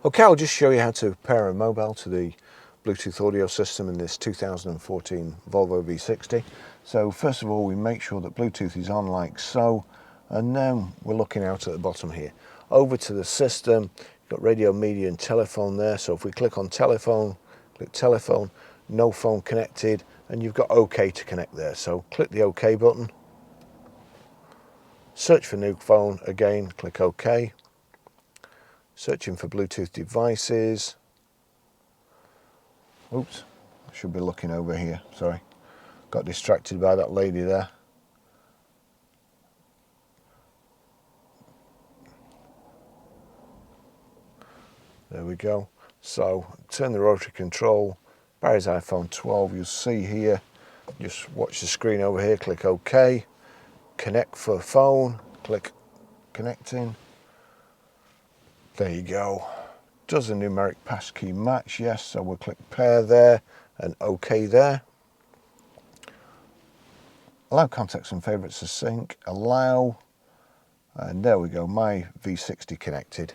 Okay, I'll just show you how to pair a mobile to the Bluetooth audio system in this 2014 Volvo V60. So first of all, we make sure that Bluetooth is on like so, and then we're looking out at the bottom here. Over to the system, you've got radio, media and telephone there. So if we click on telephone, click telephone, no phone connected, and you've got OK to connect there. So click the OK button, search for new phone, again click OK. Searching for Bluetooth devices. Oops, I should be looking over here, sorry. Got distracted by that lady there. There we go. So turn the rotary control, Barry's iPhone 12, you'll see here. Just watch the screen over here, click OK. Connect for phone, click connecting. There you go. Does the numeric passkey match? Yes, so we'll click pair there and OK there. Allow contacts and favourites to sync, allow, and there we go, my V60 connected.